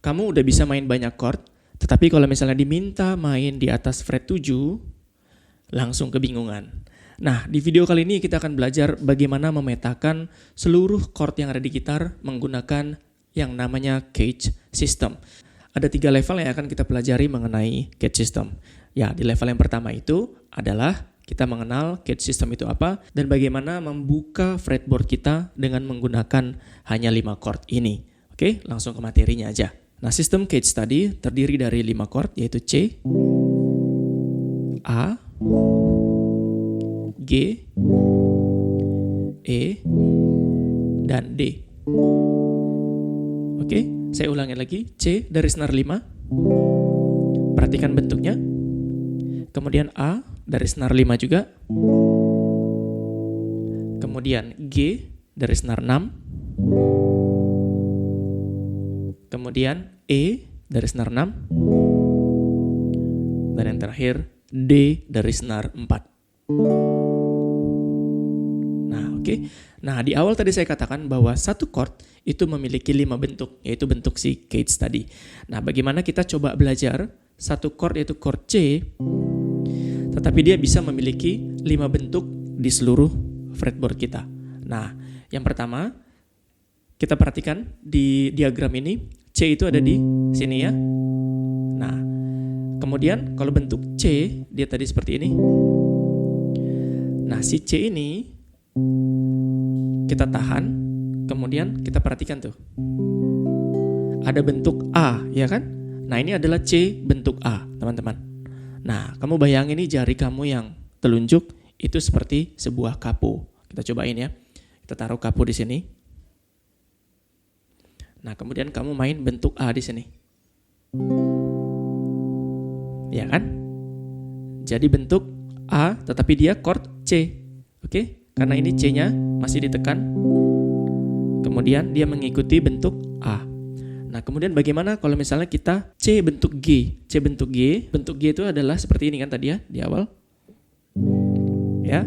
kamu udah bisa main banyak chord, tetapi kalau misalnya diminta main di atas fret 7, langsung kebingungan. Nah, di video kali ini kita akan belajar bagaimana memetakan seluruh chord yang ada di gitar menggunakan yang namanya cage system. Ada 3 level yang akan kita pelajari mengenai cage system. Ya, di level yang pertama itu adalah kita mengenal cage system itu apa dan bagaimana membuka fretboard kita dengan menggunakan hanya 5 chord ini. Oke, langsung ke materinya aja. Nah, sistem cage tadi terdiri dari 5 chord yaitu C, A, G, E, dan D. Oke, saya ulangi lagi. C dari senar 5. Perhatikan bentuknya. Kemudian A dari senar 5 juga. Kemudian G dari senar 6. Kemudian E dari senar 6. Dan yang terakhir D dari senar 4. Nah, di awal tadi saya katakan bahwa satu chord itu memiliki 5 bentuk, yaitu bentuk si cage tadi. Nah, bagaimana kita coba belajar satu chord yaitu chord C, tetapi dia bisa memiliki 5 bentuk di seluruh fretboard kita. Nah, yang pertama, kita perhatikan di diagram ini, C itu ada di sini ya. Nah, kemudian kalau bentuk C, dia tadi seperti ini. Nah, si C ini kita tahan, kemudian kita perhatikan tuh. Ada bentuk A, ya kan? Nah, ini adalah C bentuk A, teman-teman. Nah, kamu bayangin nih jari kamu yang telunjuk itu seperti sebuah kapo. Kita cobain ya. Kita taruh kapo di sini. Nah, kemudian kamu main bentuk A di sini. Ya kan? Jadi bentuk A, tetapi dia chord C. Oke? Karena ini C-nya masih ditekan. Kemudian dia mengikuti bentuk A. Nah, kemudian bagaimana kalau misalnya kita C bentuk G? C bentuk G. Bentuk G itu adalah seperti ini kan tadi ya, di awal. Ya.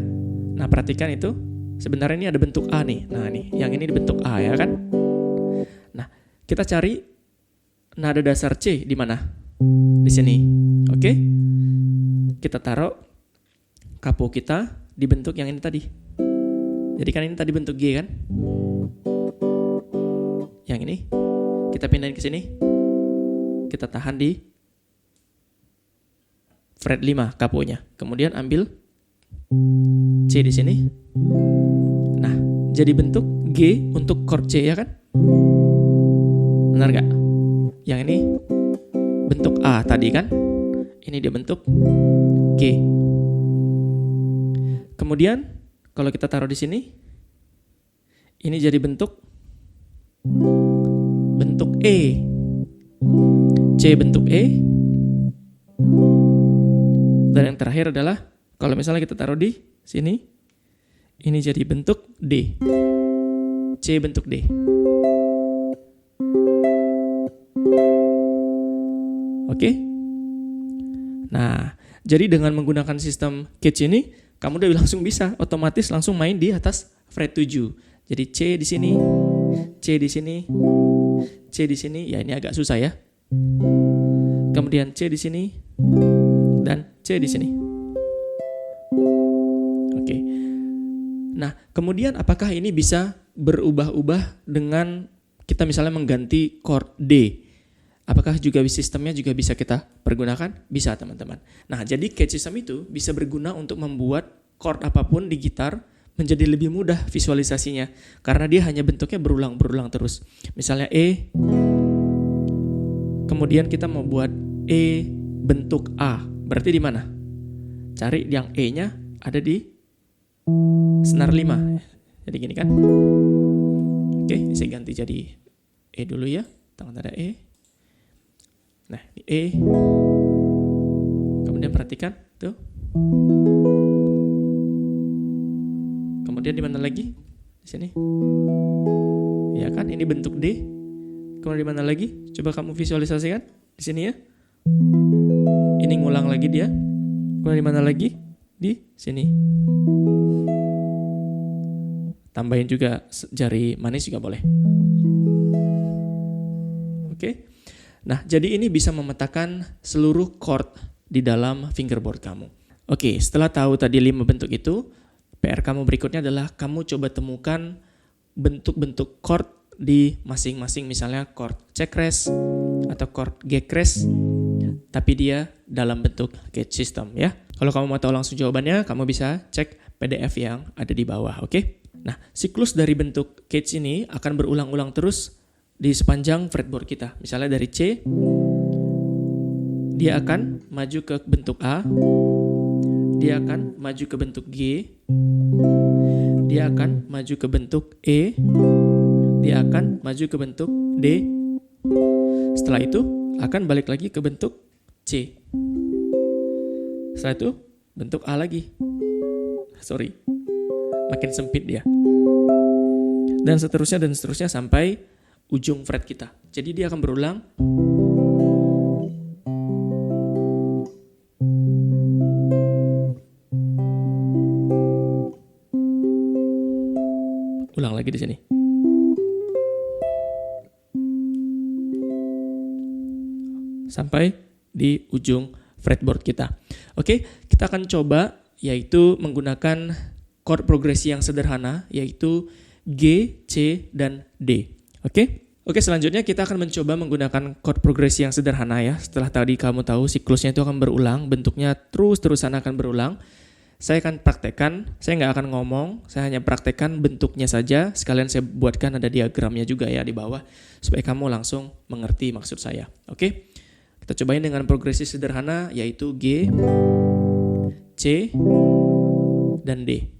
Nah, perhatikan itu. Sebenarnya ini ada bentuk A nih. Nah, nih, yang ini bentuk A ya kan? Nah, kita cari nada dasar C di mana? Di sini. Oke? Kita taruh kapo kita di bentuk yang ini tadi. Jadi kan ini tadi bentuk G kan? Yang ini kita pindahin ke sini. Kita tahan di fret 5 kaponya. Kemudian ambil C di sini. Nah, jadi bentuk G untuk chord C ya kan? Benar gak? Yang ini bentuk A tadi kan? Ini dia bentuk G. Kemudian kalau kita taruh di sini, ini jadi bentuk E. C bentuk E. Dan yang terakhir adalah kalau misalnya kita taruh di sini, ini jadi bentuk D. C bentuk D. Oke? Nah, jadi dengan menggunakan sistem cage ini, kamu udah langsung bisa otomatis langsung main di atas fret 7. Jadi C di sini, C di sini, C di sini. Ya ini agak susah ya. Kemudian C di sini dan C di sini. Oke. Nah, kemudian apakah ini bisa berubah-ubah dengan kita misalnya mengganti chord D? Apakah juga sistemnya juga bisa kita pergunakan? Bisa, teman-teman. Nah, jadi cage system itu bisa berguna untuk membuat chord apapun di gitar menjadi lebih mudah visualisasinya. Karena dia hanya bentuknya berulang-berulang terus. Misalnya E, kemudian kita mau buat E bentuk A. Berarti di mana? Cari yang E-nya ada di senar 5. Jadi gini kan. Oke, ini saya ganti jadi E dulu ya. Tangan ada E. Nah, ini E. Kemudian perhatikan tuh. Kemudian di mana lagi? Di sini. Ya kan, ini bentuk D. Kemudian di mana lagi? Coba kamu visualisasikan di sini ya. Ini ngulang lagi dia. Kemudian di mana lagi? Di sini. Tambahin juga jari manis juga boleh. Oke. Nah, jadi ini bisa memetakan seluruh chord di dalam fingerboard kamu. Oke, setelah tahu tadi 5 bentuk itu, PR kamu berikutnya adalah kamu coba temukan bentuk-bentuk chord di masing-masing, misalnya chord C crash atau chord G crash, tapi dia dalam bentuk gauge system ya. Kalau kamu mau tahu langsung jawabannya, kamu bisa cek PDF yang ada di bawah, oke? Nah, siklus dari bentuk gauge ini akan berulang-ulang terus di sepanjang fretboard kita. Misalnya dari C, dia akan maju ke bentuk A, dia akan maju ke bentuk G, dia akan maju ke bentuk E, dia akan maju ke bentuk D. Setelah itu akan balik lagi ke bentuk C. Setelah itu bentuk A lagi. Sorry, makin sempit dia. Dan seterusnya sampai ujung fret kita. Jadi dia akan berulang. Ulang lagi di sini. Sampai di ujung fretboard kita. Oke, kita akan coba yaitu menggunakan chord progresi yang sederhana yaitu G, C, dan D. Oke, selanjutnya kita akan mencoba menggunakan chord progresi yang sederhana ya. Setelah tadi kamu tahu siklusnya itu akan berulang, bentuknya terus-terusan akan berulang. Saya akan praktekkan, saya nggak akan ngomong, saya hanya praktekkan bentuknya saja. Sekalian saya buatkan ada diagramnya juga ya di bawah, supaya kamu langsung mengerti maksud saya. Oke, kita cobain dengan progresi sederhana yaitu G, C, dan D.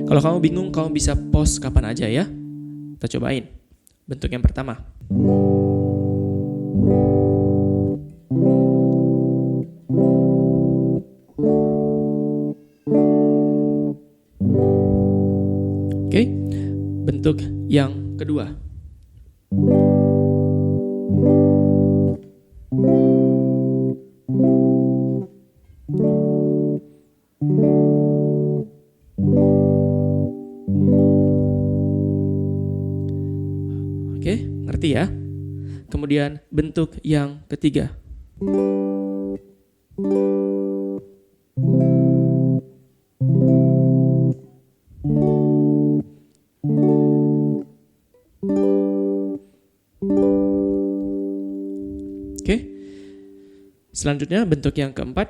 Kalau kamu bingung, kamu bisa pause kapan aja ya. Kita cobain. Bentuk yang pertama. Oke, bentuk yang kedua. Oke, ngerti ya? Kemudian bentuk yang ketiga. Oke. Selanjutnya bentuk yang keempat.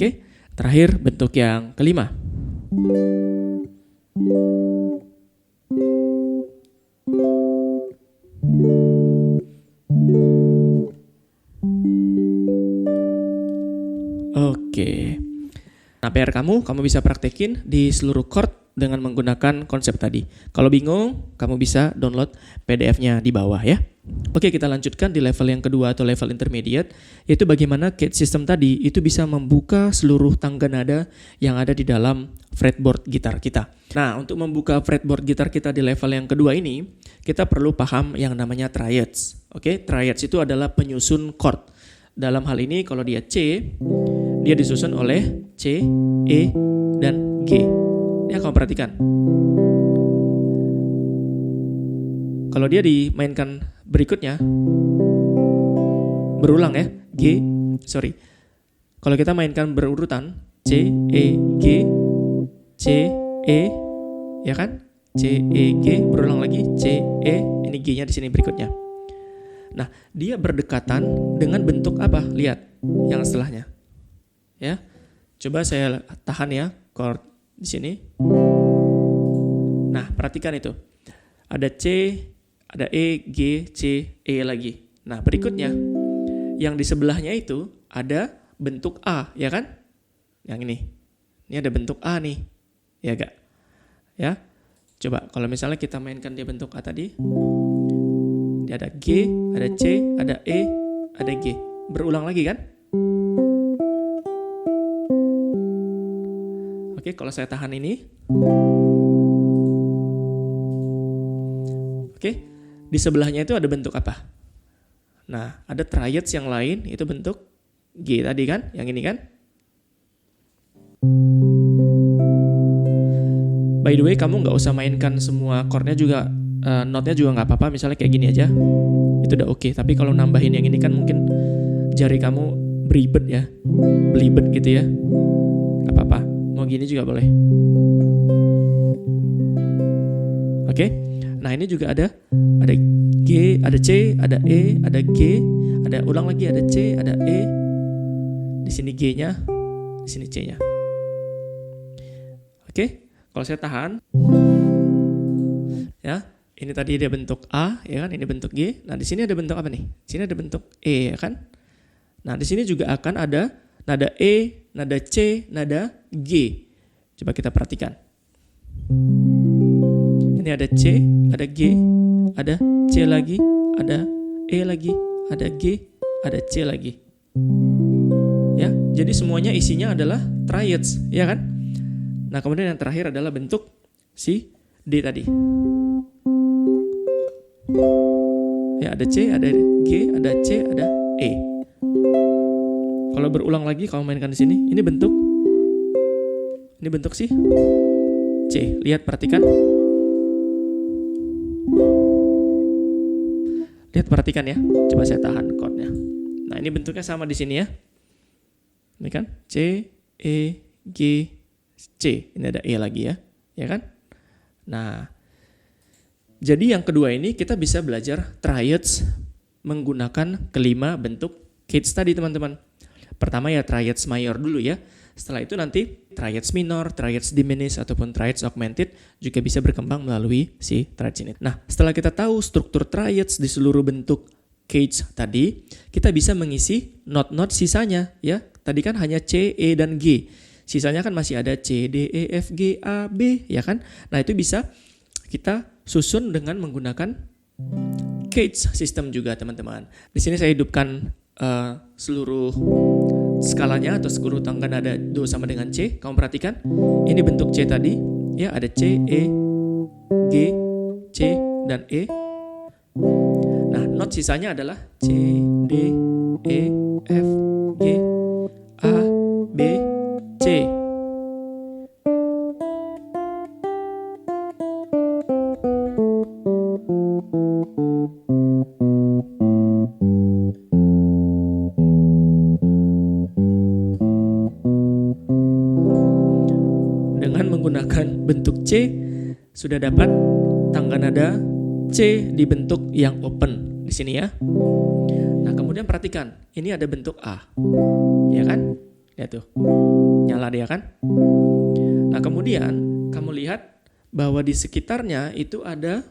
Oke, terakhir bentuk yang kelima. Oke. Nah, PR kamu bisa praktekin di seluruh chord dengan menggunakan konsep tadi. Kalau bingung, kamu bisa download PDF-nya di bawah ya. Oke, kita lanjutkan di level yang kedua atau level intermediate, yaitu bagaimana gauge system tadi itu bisa membuka seluruh tangga nada yang ada di dalam fretboard gitar kita. Nah, untuk membuka fretboard gitar kita di level yang kedua ini, kita perlu paham yang namanya triads. Oke, triads itu adalah penyusun chord. Dalam hal ini kalau dia C, dia disusun oleh C, E, dan G. Ya, kamu perhatikan. Kalau dia dimainkan berikutnya, berulang ya, Kalau kita mainkan berurutan, C, E, G, C, E, ya kan? C, E, G, berulang lagi, C, E, ini G-nya di sini berikutnya. Nah, dia berdekatan dengan bentuk apa? Lihat yang setelahnya. Ya. Coba saya tahan ya chord di sini. Nah, perhatikan itu. Ada C, ada E, G, C, E lagi. Nah, berikutnya yang di sebelahnya itu ada bentuk A, ya kan? Yang ini. Ini ada bentuk A nih. Ya enggak? Ya. Coba kalau misalnya kita mainkan dia bentuk A tadi. Dia ada G, ada C, ada E, ada G. Berulang lagi kan? Oke, kalau saya tahan ini. Oke, di sebelahnya itu ada bentuk apa? Nah, ada triads yang lain itu bentuk G tadi kan, yang ini kan. By the way, kamu nggak usah mainkan semua chordnya juga, notnya juga nggak apa-apa. Misalnya kayak gini aja, itu udah oke. Tapi kalau nambahin yang ini kan mungkin jari kamu belibet gitu ya. Nggak apa-apa. Mau gini juga boleh. Oke. Nah ini juga ada G, ada C, ada E, ada G, ada ulang lagi ada C, ada E. Di sini G-nya, di sini C-nya. Oke. Kalau saya tahan, ya, ini tadi dia bentuk A, ya kan? Ini bentuk G. Nah, di sini ada bentuk apa nih? Di sini ada bentuk E, ya kan? Nah, di sini juga akan ada nada E, nada C, nada G. Coba kita perhatikan. Ini ada C, ada G, ada C lagi, ada E lagi, ada G, ada C lagi. Ya, jadi semuanya isinya adalah triads, ya kan? Nah, kemudian yang terakhir adalah bentuk si D tadi. Ya, ada C, ada G, ada C, ada E. Kalau berulang lagi kamu mainkan di sini, ini bentuk si C. Lihat, perhatikan. Lihat, perhatikan ya. Coba saya tahan chordnya. Nah, ini bentuknya sama di sini ya. Ini kan C, E, G, C, ini ada E lagi ya, ya kan? Nah, jadi yang kedua ini kita bisa belajar triads menggunakan kelima bentuk Cage tadi teman-teman. Pertama ya triads mayor dulu ya. Setelah itu nanti triads minor, triads diminished ataupun triads augmented juga bisa berkembang melalui si triads ini. Nah, setelah kita tahu struktur triads di seluruh bentuk Cage tadi, kita bisa mengisi not-not sisanya ya. Tadi kan hanya C, E dan G. Sisanya kan masih ada C, D, E, F, G, A, B, ya kan? Nah, itu bisa kita susun dengan menggunakan Cage system juga, teman-teman. Di sini saya hidupkan seluruh skalanya atau seluruh tangga nada Do sama dengan C. Kamu perhatikan, ini bentuk C tadi, ya ada C, E, G, C, dan E. Nah, not sisanya adalah C, D, E, F, G, A, B, C. Dengan menggunakan bentuk C, sudah dapat tangga nada C di bentuk yang open di sini ya. Nah, kemudian perhatikan, ini ada bentuk A. Ya kan? Lihat tuh. Nyala dia kan? Nah, kemudian kamu lihat bahwa di sekitarnya itu ada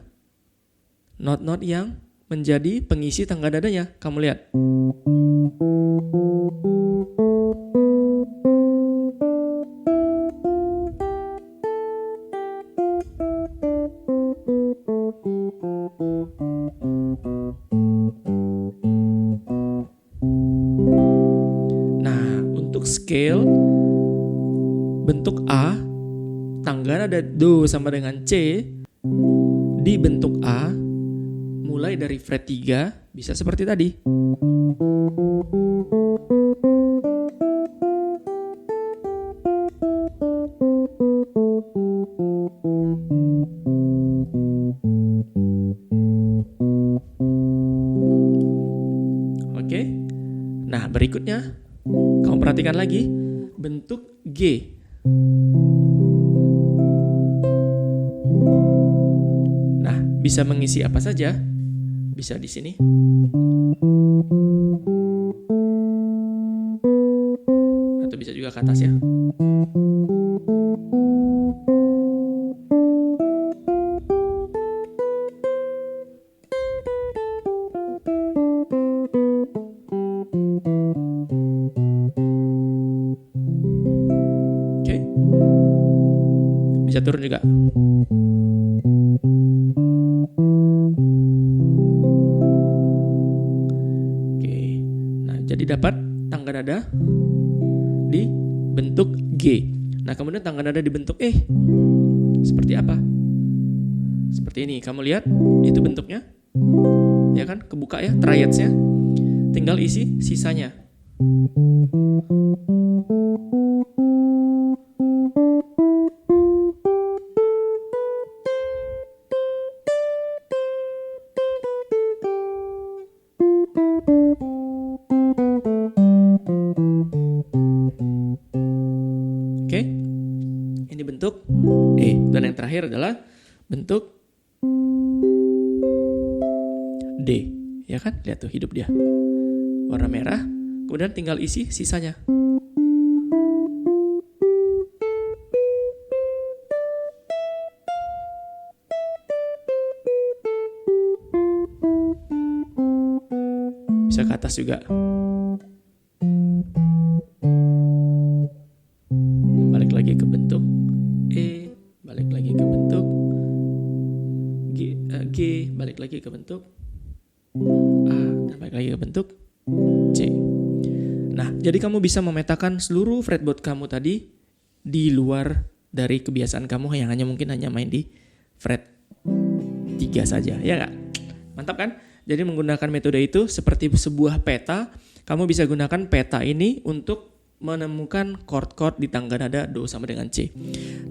not-not yang menjadi pengisi tangga nadanya. Kamu lihat. Scale bentuk A, tangga nada Do sama dengan C di bentuk A mulai dari fret 3 bisa seperti tadi. Oke. Nah, berikutnya kamu perhatikan lagi bentuk G. Nah, bisa mengisi apa saja? Bisa di sini. Atau bisa juga ke atas ya. Bisa turun juga. Oke. Nah, jadi dapat tangga nada di bentuk G. Nah, kemudian tangga nada di bentuk E. Seperti apa? Seperti ini. Kamu lihat, itu bentuknya. Ya kan? Kebuka ya, triads-nya. tinggal isi sisanya. Oke, ini bentuk E, dan yang terakhir adalah bentuk D, ya kan? Lihat tuh, hidup dia. Warna merah, kemudian tinggal isi sisanya. Bisa ke atas juga. Balik lagi ke bentuk E, balik lagi ke bentuk G, balik lagi ke bentuk A, dan balik lagi ke bentuk C. Nah, jadi kamu bisa memetakan seluruh fretboard kamu tadi di luar dari kebiasaan kamu yang mungkin hanya main di fret 3 saja, ya nggak? Mantap kan? Jadi menggunakan metode itu seperti sebuah peta, kamu bisa gunakan peta ini untuk menemukan chord-chord di tangga nada Do sama dengan C.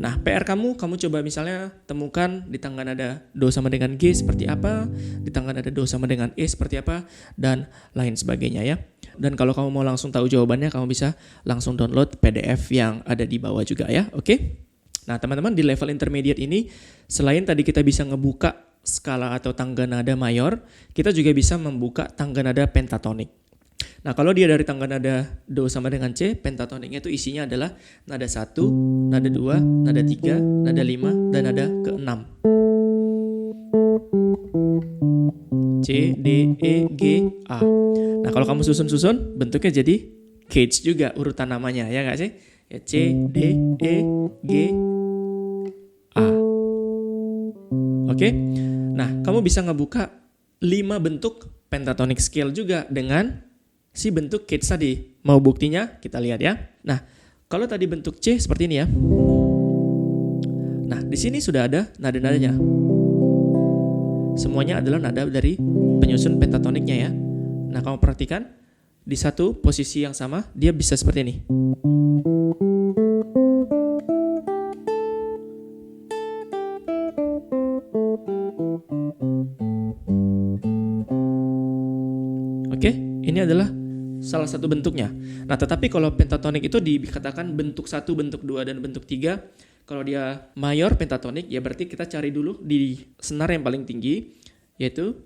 Nah, PR kamu coba misalnya temukan di tangga nada Do sama dengan G seperti apa, di tangga nada Do sama dengan E seperti apa, dan lain sebagainya ya. Dan kalau kamu mau langsung tahu jawabannya, kamu bisa langsung download PDF yang ada di bawah juga ya, oke? Nah, teman-teman, di level intermediate ini, selain tadi kita bisa ngebuka skala atau tangga nada mayor, kita juga bisa membuka tangga nada pentatonik. Nah, kalau dia dari tangga nada Do sama dengan C, pentatoniknya itu isinya adalah nada 1, nada 2, nada 3, nada 5, dan nada ke-6. C, D, E, G, A. Nah, kalau kamu susun-susun, bentuknya jadi cage juga urutan namanya, ya nggak sih? Ya, C, D, E, G, A. Oke? Nah, kamu bisa ngebuka 5 bentuk pentatonic scale juga dengan si bentuk cage tadi. Mau buktinya? Kita lihat ya. Nah, kalau tadi bentuk C seperti ini ya. Nah, di sini sudah ada nada-nadanya. Semuanya adalah nada dari penyusun pentatoniknya ya. Nah, kamu perhatikan di satu posisi yang sama dia bisa seperti ini. Oke, ini adalah salah satu bentuknya. Nah, tetapi kalau pentatonik itu dikatakan bentuk 1, bentuk 2, dan bentuk 3. Kalau dia mayor pentatonik, ya berarti kita cari dulu di senar yang paling tinggi, yaitu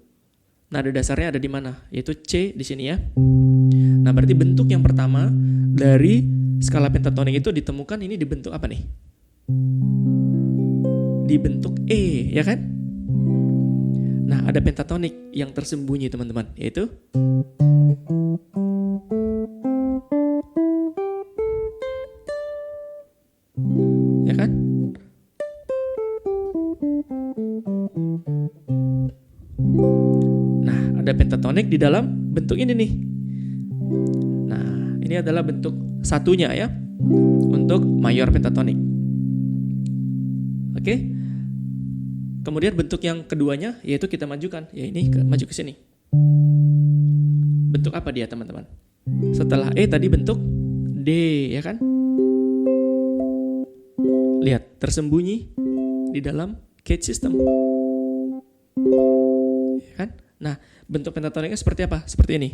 nada dasarnya ada di mana? Yaitu C di sini ya. Nah, berarti bentuk yang pertama dari skala pentatonik itu ditemukan ini di bentuk apa nih? Di bentuk E, ya kan? Nah, ada pentatonik yang tersembunyi teman-teman, yaitu ya kan? Nah, ada pentatonik di dalam bentuk ini nih. Nah, ini adalah bentuk satunya ya, untuk mayor pentatonik. Oke. Kemudian bentuk yang keduanya yaitu kita majukan, ya ini maju ke sini. Bentuk apa dia teman-teman? Setelah E tadi bentuk D, ya kan? Lihat, tersembunyi di dalam cage system. Ya kan? Nah, bentuk pentatoniknya seperti apa? Seperti ini.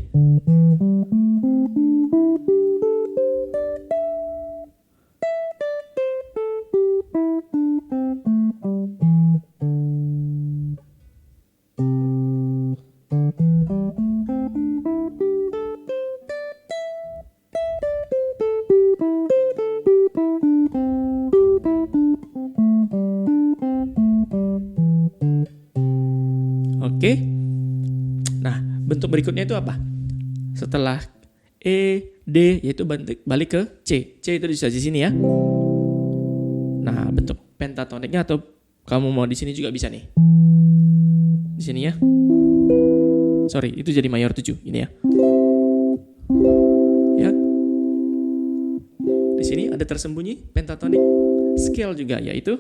Oke. Nah, bentuk berikutnya itu apa? Setelah E, D, yaitu balik ke C. C itu bisa di sini ya. Nah, bentuk pentatoniknya atau kamu mau di sini juga bisa nih. Di sini ya. Sorry, itu jadi mayor 7 ini ya. Ya. Di sini ada tersembunyi pentatonic scale juga, yaitu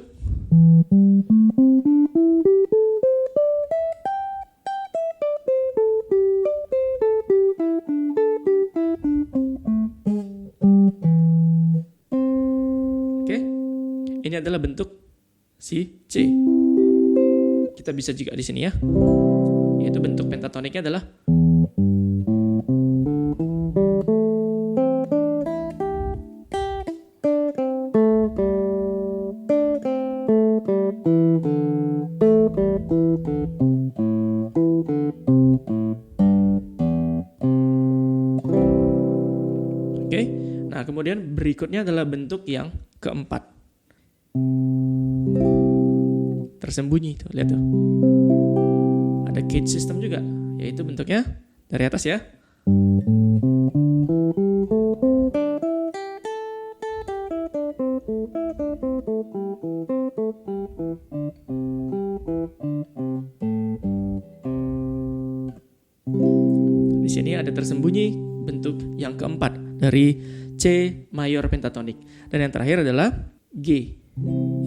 ini adalah bentuk si C. Kita bisa juga di sini ya. Yaitu bentuk pentatoniknya adalah Oke. Nah, kemudian berikutnya adalah bentuk yang keempat. Tersembunyi tuh, lihat tuh. Ada cage system juga, yaitu bentuknya dari atas ya. Di sini ada tersembunyi bentuk yang keempat dari C mayor pentatonik. Dan yang terakhir adalah G.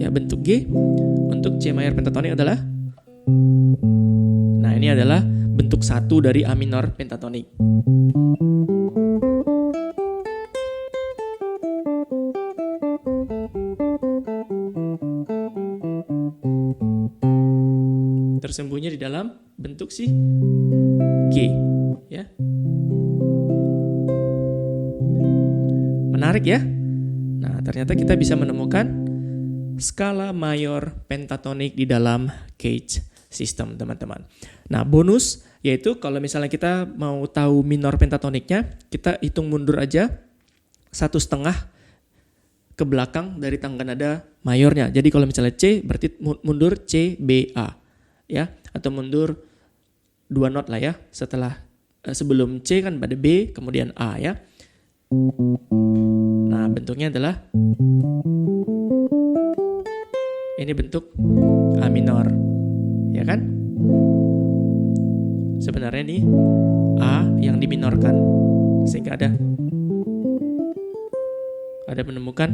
Ya, bentuk G untuk C mayor pentatonik adalah, nah ini adalah bentuk 1 dari A minor pentatonik. Tersembunyi di dalam bentuk si G, ya. Menarik ya? Nah, ternyata kita bisa menemukan skala mayor pentatonik di dalam cage system, teman-teman. Nah, bonus yaitu kalau misalnya kita mau tahu minor pentatoniknya, kita hitung mundur aja 1/2 ke belakang dari tangga nada mayornya. Jadi kalau misalnya C, berarti mundur C, B, A. Ya, atau mundur 2 not lah ya. Setelah sebelum C kan pada B, kemudian A ya. Nah, bentuknya adalah ini bentuk A minor, ya kan? Sebenarnya ini A yang diminorkan, sehingga ada menemukan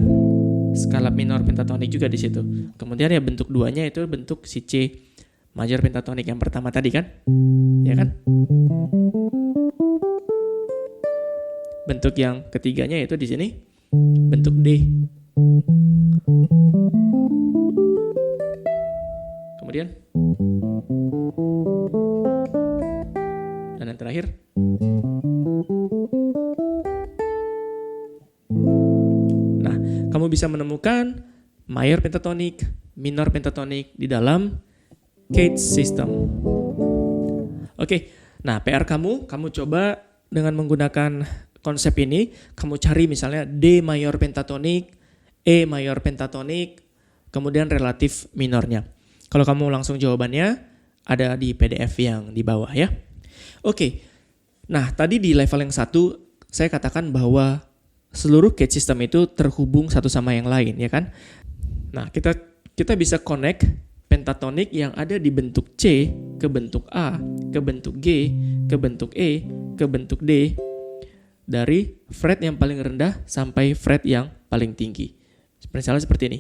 skala minor pentatonik juga di situ. Kemudian ya bentuk 2-nya itu bentuk si C major pentatonik yang pertama tadi kan, ya kan? Bentuk yang ketiganya yaitu di sini bentuk D. Kemudian dan yang terakhir nah, kamu bisa menemukan mayor pentatonik, minor pentatonik di dalam cage system. Oke, nah PR kamu coba dengan menggunakan konsep ini, kamu cari misalnya D mayor pentatonik, E mayor pentatonik, kemudian relatif minornya. Kalau kamu langsung jawabannya ada di PDF yang di bawah ya. Oke, nah tadi di level yang 1 saya katakan bahwa seluruh cage system itu terhubung satu sama yang lain ya kan. Nah kita bisa connect pentatonik yang ada di bentuk C ke bentuk A, ke bentuk G, ke bentuk E, ke bentuk D dari fret yang paling rendah sampai fret yang paling tinggi. Misalnya seperti ini.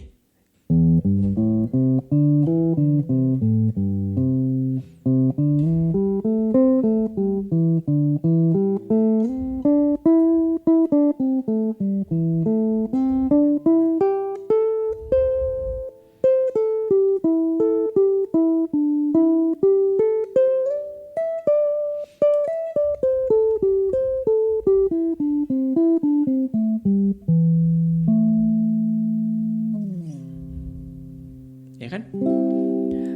Ya kan?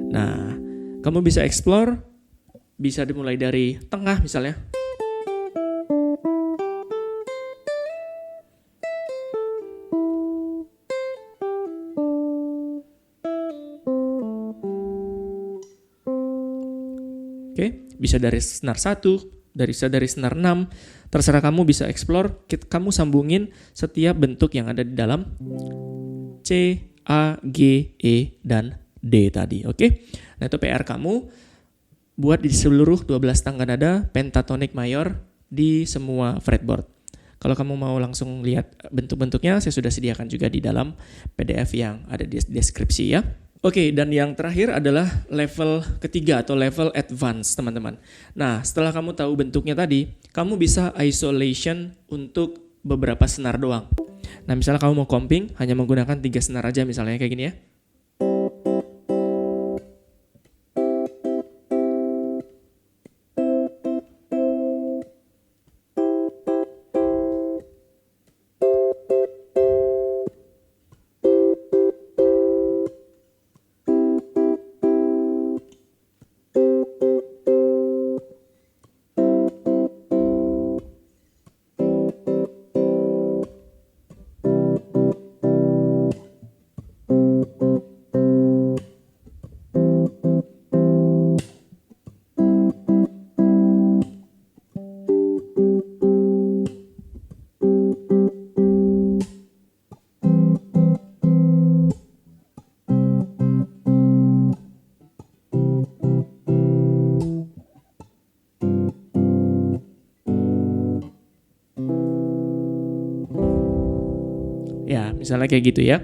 Nah, kamu bisa explore, bisa dimulai dari tengah misalnya. Oke, bisa dari senar 1, dari senar 6, terserah kamu bisa explore, kamu sambungin setiap bentuk yang ada di dalam C, A, G, E, dan D tadi, oke? Nah itu PR kamu buat di seluruh 12 tangga nada pentatonik mayor di semua fretboard. Kalau kamu mau langsung lihat bentuk-bentuknya, saya sudah sediakan juga di dalam PDF yang ada di deskripsi ya. Oke, dan yang terakhir adalah level ketiga atau level advance, teman-teman. Nah, setelah kamu tahu bentuknya tadi, kamu bisa isolation untuk beberapa senar doang. Nah, misalnya kamu mau comping hanya menggunakan 3 senar aja misalnya kayak gini ya. Ya, misalnya kayak gitu ya.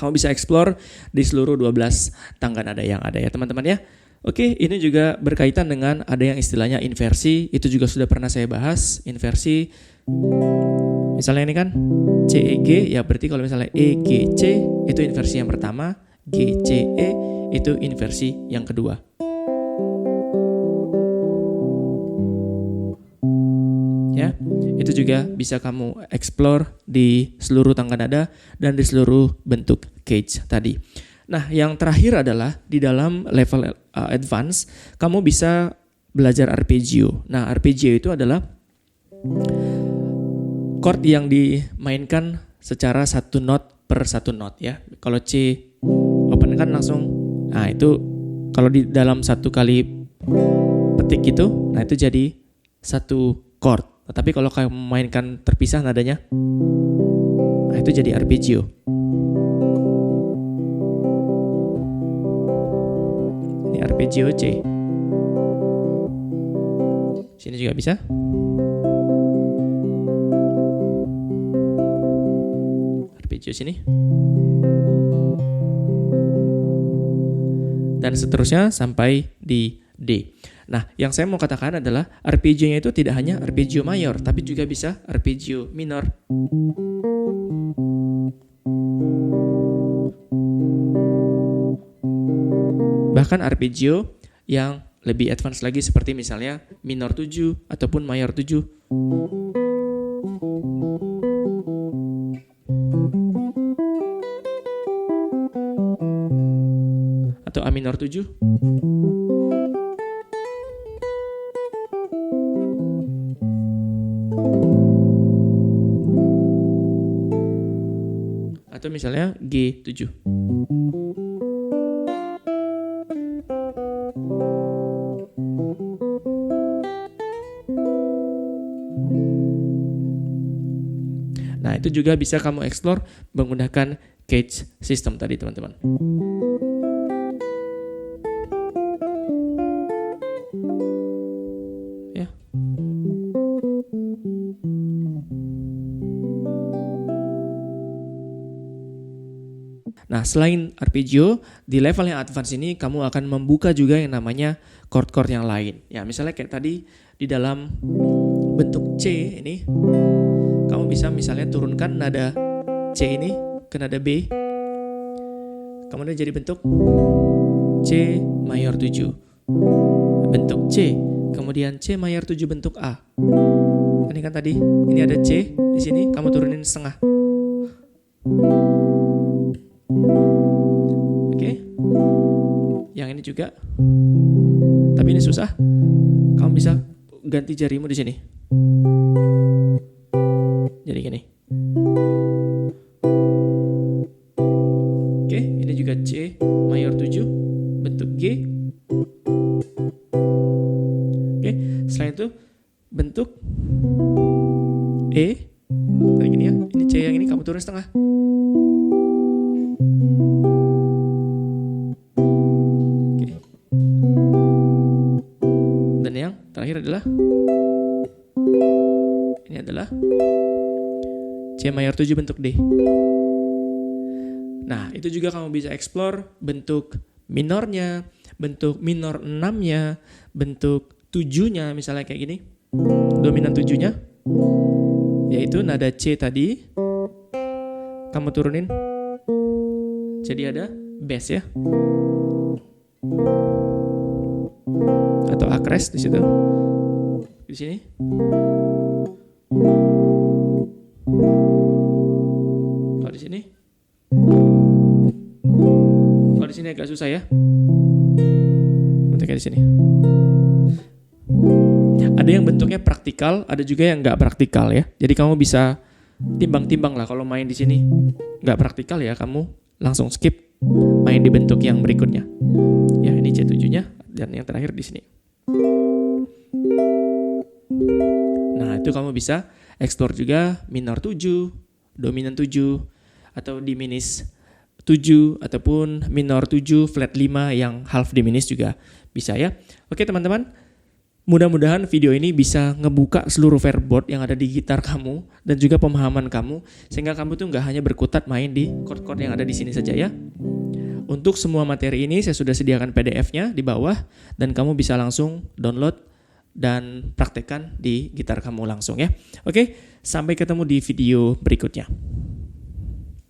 Kamu bisa explore di seluruh 12 tangga nada yang ada ya teman-teman ya. Oke, ini juga berkaitan dengan ada yang istilahnya inversi. Itu juga sudah pernah saya bahas. Inversi, misalnya ini kan C, E, G. Ya berarti kalau misalnya E, G, C itu inversi yang pertama. G, C, E itu inversi yang kedua. Ya, itu juga bisa kamu explore di seluruh tangga nada dan di seluruh bentuk cage tadi. Nah, yang terakhir adalah di dalam level advance, kamu bisa belajar arpeggio. Nah, arpeggio itu adalah chord yang dimainkan secara satu note per satu note ya. Kalau C open kan langsung, nah itu kalau di dalam satu kali petik gitu, nah itu jadi satu chord. Tetapi kalau kamu mainkan terpisah nadanya, nah itu jadi arpeggio. Ini arpeggio C. Sini juga bisa. Arpeggio sini. Dan seterusnya sampai di D. Nah, yang saya mau katakan adalah arpeggio-nya itu tidak hanya arpeggio mayor, tapi juga bisa arpeggio minor. Bahkan arpeggio yang lebih advance lagi seperti misalnya minor 7 ataupun mayor 7. Atau A minor 7. Atau misalnya G7. Nah, itu juga bisa kamu explore menggunakan cage system tadi, teman-teman. Ya. Nah, selain arpeggio, di level yang advance ini kamu akan membuka juga yang namanya chord-chord yang lain. Ya, misalnya kayak tadi di dalam bentuk C ini, kamu bisa misalnya turunkan nada C ini ke nada B. Kemudian jadi bentuk C mayor 7. Bentuk C, kemudian C mayor 7 bentuk A. Ini kan tadi, ini ada C di sini, kamu turunin setengah. Oke. Yang ini juga. Tapi ini susah. Kamu bisa ganti jarimu di sini. Jadi gini. Oke, ini juga C mayor 7 bentuk G. Oke, selain itu bentuk E. Kayak gini ya. Ini C yang ini kamu turun setengah. Oke. Dan yang terakhir adalah ini adalah C mayor 7 bentuk D. Nah, itu juga kamu bisa explore bentuk minornya, bentuk minor 6-nya, bentuk 7-nya misalnya kayak gini. Dominan 7-nya yaitu nada C tadi kamu turunin. Jadi ada bass ya. Atau acres di situ. Di sini. Kalau di sini. Kalau di sini agak susah ya. Bentuknya di sini. Ada yang bentuknya praktikal, ada juga yang nggak praktikal ya. Jadi kamu bisa timbang-timbang lah. Kalau main di sini nggak praktikal ya, kamu langsung skip, main di bentuk yang berikutnya. Ya ini C7-nya dan yang terakhir di sini. Nah itu kamu bisa explore juga minor 7, dominan 7, atau diminis 7, ataupun minor 7, flat 5 yang half diminished juga bisa ya. Oke teman-teman, mudah-mudahan video ini bisa ngebuka seluruh fretboard yang ada di gitar kamu dan juga pemahaman kamu, sehingga kamu tuh nggak hanya berkutat main di chord-chord yang ada di sini saja ya. Untuk semua materi ini saya sudah sediakan PDF-nya di bawah dan kamu bisa langsung download dan praktekkan di gitar kamu langsung ya. Oke, sampai ketemu di video berikutnya.